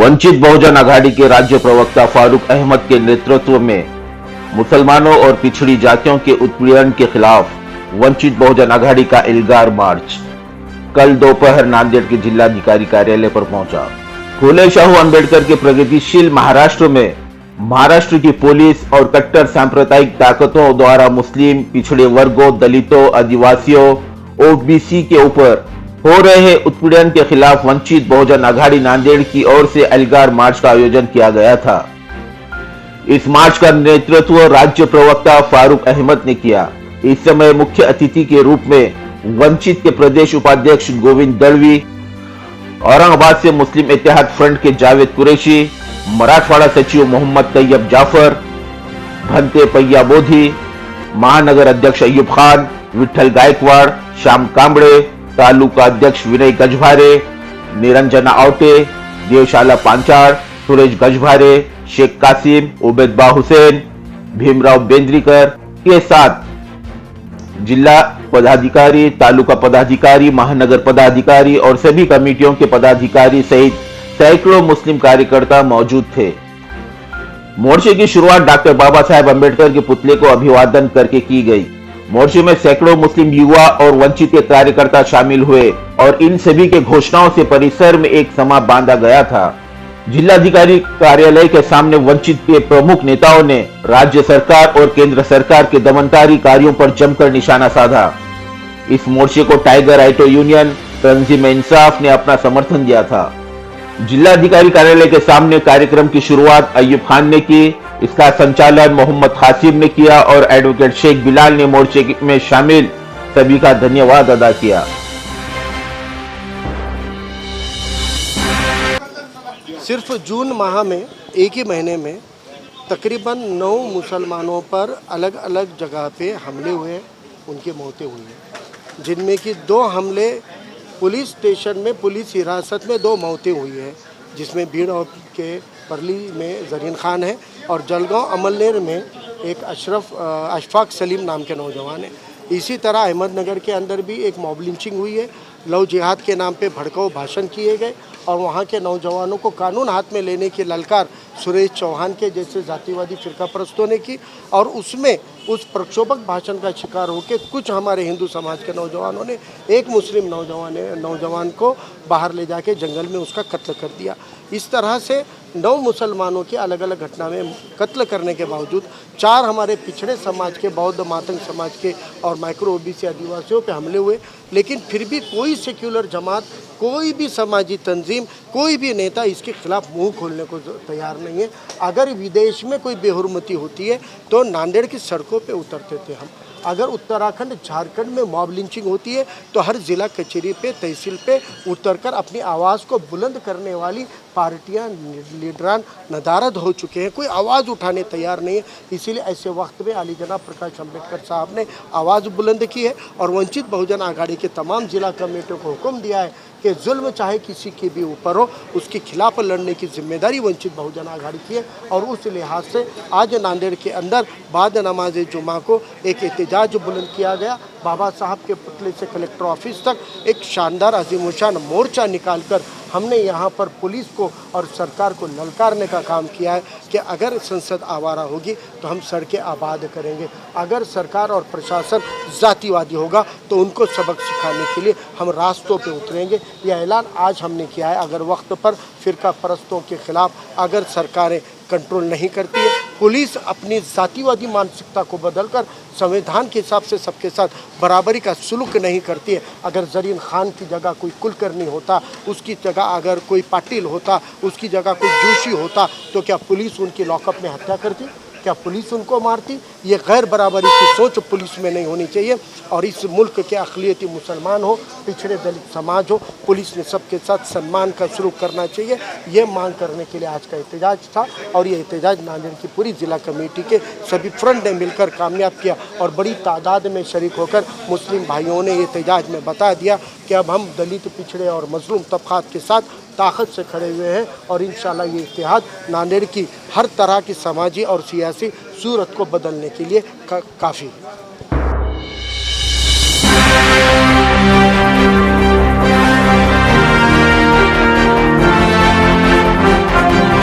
वंचित बहुजन आघाड़ी के राज्य प्रवक्ता फारूक अहमद के नेतृत्व में मुसलमानों और पिछड़ी जातियों के उत्पीड़न के खिलाफ वंचित बहुजन आघाड़ी का एल्गार मार्च कल दोपहर नांदेड़ के जिलाधिकारी कार्यालय पर पहुंचा। फूले शाहू अंबेडकर के प्रगतिशील महाराष्ट्र में महाराष्ट्र की पुलिस और कट्टर सांप्रदायिक ताकतों द्वारा मुस्लिम, पिछड़े वर्गों, दलितों, आदिवासियों, ओबीसी के ऊपर हो रहे उत्पीड़न के खिलाफ वंचित बहुजन आघाड़ी नांदेड़ की ओर से एल्गार मार्च का आयोजन किया गया था। इस मार्च का नेतृत्व राज्य प्रवक्ता फारूक अहमद ने किया। इस समय मुख्य अतिथि के रूप में वंचित के प्रदेश उपाध्यक्ष गोविंद दलवी, औरंगाबाद से मुस्लिम इत्तेहाद फ्रंट के जावेद कुरैशी, मराठवाड़ा सचिव मोहम्मद तैयब जाफर, भंते पैया बोधी, महानगर अध्यक्ष अयूब खान, विठल गायकवाड़, श्याम कांबड़े, तालुका अध्यक्ष विनय गजभारे, निरंजना आवटे, देवशाला पांचाळ, सुरेश गजभारे, शेख कासिम, उबैदबा हुसैन, भीमराव बेंद्रीकर के साथ जिला पदाधिकारी, तालुका पदाधिकारी, महानगर पदाधिकारी और सभी कमेटियों के पदाधिकारी सहित सैकड़ों मुस्लिम कार्यकर्ता मौजूद थे। मोर्चे की शुरुआत डॉक्टर बाबा साहेब अम्बेडकर के पुतले को अभिवादन करके की गई। मोर्चे में सैकड़ों मुस्लिम युवा और वंचित के कार्यकर्ता शामिल हुए और इन सभी के घोषणाओं से परिसर में एक समा बांधा गया था। जिलाधिकारी कार्यालय के सामने वंचित के प्रमुख नेताओं ने राज्य सरकार और केंद्र सरकार के दमनकारी कार्यों पर जमकर निशाना साधा। इस मोर्चे को टाइगर ऑटो यूनियन, तंजीम इंसाफ ने अपना समर्थन दिया था। जिलाधिकारी कार्यालय के सामने कार्यक्रम की शुरुआत अयूब खान ने की। इसका संचालन मोहम्मद खासिम ने किया और एडवोकेट शेख बिलाल ने मोर्चे में शामिल सभी का धन्यवाद अदा किया। सिर्फ जून माह में एक ही महीने में तकरीबन 9 मुसलमानों पर अलग अलग जगह पे हमले हुए, उनकी मौतें हुई हैं, जिनमें कि 2 हमले पुलिस स्टेशन में पुलिस हिरासत में 2 मौतें हुई हैं, जिसमें भीड़ के परली में जरीन खान है और जलगांव अमलनेर में एक अशफाक सलीम नाम के नौजवान है। इसी तरह अहमदनगर के अंदर भी एक मॉब लिंचिंग हुई है। लव जिहाद के नाम पे भड़काऊ भाषण किए गए और वहाँ के नौजवानों को कानून हाथ में लेने की ललकार सुरेश चौहान के जैसे जातिवादी फिरका परस्तों ने की और उसमें उस प्रक्षोभक भाषण का शिकार होकर कुछ हमारे हिंदू समाज के नौजवानों ने एक मुस्लिम नौजवान को बाहर ले जाके जंगल में उसका कत्ल कर दिया। इस तरह से 9 मुसलमानों के अलग अलग घटना में कत्ल करने के बावजूद 4 हमारे पिछड़े समाज के, बौद्ध मातंग समाज के और माइक्रो ओबीसी आदिवासियों पे हमले हुए, लेकिन फिर भी कोई सेक्युलर जमात, कोई भी समाजी तंजीम, कोई भी नेता इसके खिलाफ मुंह खोलने को तैयार नहीं है। अगर विदेश में कोई बेहुरमती होती है तो नांदेड़ की सड़कों पे उतरते थे हम। अगर उत्तराखंड, झारखंड में मॉब लिंचिंग होती है तो हर जिला कचहरी पे, तहसील पे उतरकर अपनी आवाज़ को बुलंद करने वाली पार्टियां, लीडरान नदारद हो चुके हैं, कोई आवाज़ उठाने तैयार नहीं है। इसीलिए ऐसे वक्त में अली जनाब प्रकाश अम्बेडकर साहब ने आवाज़ बुलंद की है और वंचित बहुजन आघाड़ी के तमाम जिला कमेटियों को हुक्म दिया है कि जुल्म चाहे किसी के भी ऊपर हो, उसके खिलाफ लड़ने की जिम्मेदारी वंचित बहुजन आघाड़ी की है। और उस लिहाज से आज नांदेड़ के अंदर बाद नमाज जुमा को एक एहतजाज बुलंद किया गया। बाबा साहब के पुतले से कलेक्टर ऑफिस तक एक शानदार अजीमुशान मोर्चा निकालकर हमने यहाँ पर पुलिस को और सरकार को ललकारने का काम किया है कि अगर संसद आवारा होगी तो हम सड़कें आबाद करेंगे, अगर सरकार और प्रशासन जातिवादी होगा तो उनको सबक सिखाने के लिए हम रास्तों पे उतरेंगे। यह ऐलान आज हमने किया है। अगर वक्त पर फिरका परस्तों के खिलाफ अगर सरकारें कंट्रोल नहीं करती है, पुलिस अपनी जातिवादी मानसिकता को बदलकर संविधान के हिसाब से सबके साथ बराबरी का सुलूक नहीं करती है, अगर जरीन खान की जगह कोई कुलकर्णी होता, उसकी जगह अगर कोई पाटिल होता, उसकी जगह कोई जोशी होता, तो क्या पुलिस उनकी लॉकअप में हत्या करती? क्या पुलिस उनको मारती? ये गैर बराबरी की सोच पुलिस में नहीं होनी चाहिए। और इस मुल्क के अक़लियती मुसलमान हो, पिछड़े दलित समाज हो, पुलिस ने सबके साथ सम्मान का सलूक करना चाहिए। ये मांग करने के लिए आज का एहतजाज था और ये एहतजाज नांदेड़ की पूरी ज़िला कमेटी के सभी फ्रंट ने मिलकर कामयाब किया और बड़ी तादाद में शरीक होकर मुस्लिम भाइयों ने एहतजाज में बता दिया कि अब हम दलित, पिछड़े और मजलूम तबक़ात के साथ ताकत से खड़े हुए हैं और इंशाल्लाह ये इत्तेहाद नांदेड़ की हर तरह की समाजी और सियासी सूरत को बदलने के लिए काफ़ी है।